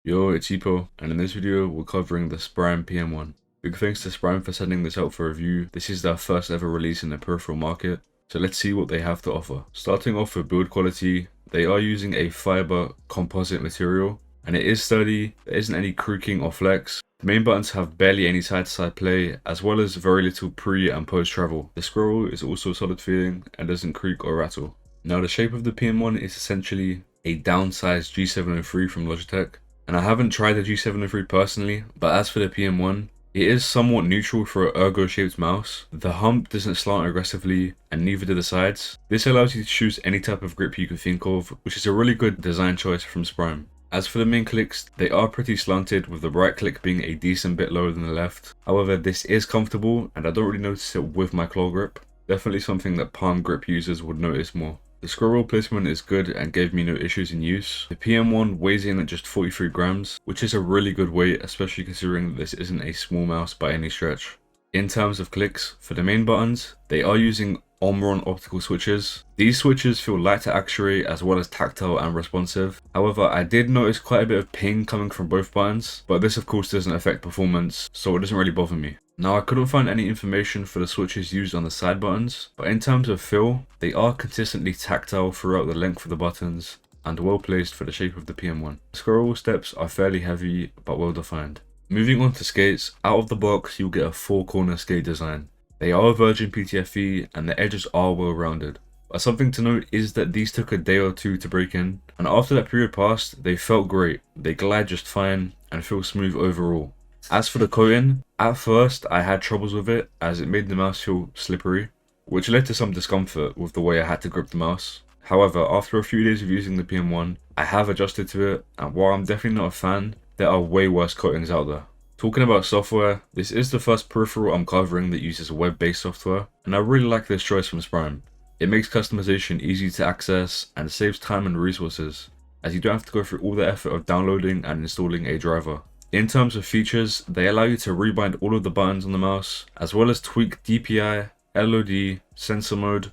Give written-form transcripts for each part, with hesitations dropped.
Yo, it's Ipo, and in this video we're covering the Sprime PM1. Big thanks to Sprime for sending this out for review. This is their first ever release in the peripheral market, so let's see what they have to offer. Starting off with build quality, they are using a fiber composite material, and it is sturdy. There isn't any creaking or flex. The main buttons have barely any side-to-side play, as well as very little pre and post travel. The scroll is also solid feeling and doesn't creak or rattle. Now the shape of the PM1 is essentially a downsized G703 from Logitech. And I haven't tried the G703 personally, but as for the PM1, it is somewhat neutral for an ergo-shaped mouse. The hump doesn't slant aggressively, and neither do the sides. This allows you to choose any type of grip you can think of, which is a really good design choice from Sprime. As for the main clicks, they are pretty slanted, with the right click being a decent bit lower than the left. However, this is comfortable, and I don't really notice it with my claw grip. Definitely something that palm grip users would notice more. The scroll roll placement is good and gave me no issues in use. The PM1 weighs in at just 43 grams, which is a really good weight, especially considering that this isn't a small mouse by any stretch. In terms of clicks, for the main buttons, they are using Omron optical switches. These switches feel light to actuate as well as tactile and responsive. However, I did notice quite a bit of ping coming from both buttons, but this of course doesn't affect performance, so it doesn't really bother me. Now, I couldn't find any information for the switches used on the side buttons, but in terms of feel, they are consistently tactile throughout the length of the buttons and well placed for the shape of the PM1. The scroll steps are fairly heavy but well defined. Moving on to skates, out of the box you'll get a 4-corner skate design. They are virgin PTFE and the edges are well rounded. But something to note is that these took a day or two to break in, and after that period passed, they felt great. They glide just fine and feel smooth overall. As for the coating, at first I had troubles with it as it made the mouse feel slippery, which led to some discomfort with the way I had to grip the mouse. However, after a few days of using the PM1, I have adjusted to it, and while I'm definitely not a fan, there are way worse coatings out there. Talking about software, this is the first peripheral I'm covering that uses web-based software, and I really like this choice from Sprime. It makes customization easy to access and saves time and resources, as you don't have to go through all the effort of downloading and installing a driver. In terms of features, they allow you to rebind all of the buttons on the mouse, as well as tweak DPI, LOD, sensor mode,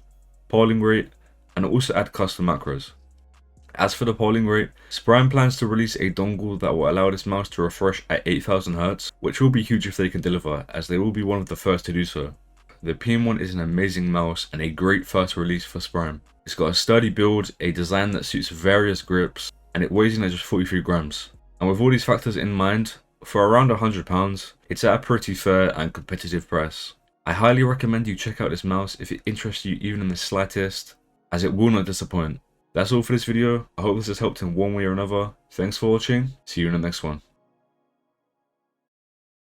polling rate, and also add custom macros. As for the polling rate, Sprime plans to release a dongle that will allow this mouse to refresh at 8000 Hz, which will be huge if they can deliver, as they will be one of the first to do so. The PM1 is an amazing mouse and a great first release for Sprime. It's got a sturdy build, a design that suits various grips, and it weighs in at just 43 grams. And with all these factors in mind, for around £100, it's at a pretty fair and competitive price. I highly recommend you check out this mouse if it interests you even in the slightest, as it will not disappoint. That's all for this video. I hope this has helped in one way or another. Thanks for watching. See you in the next one.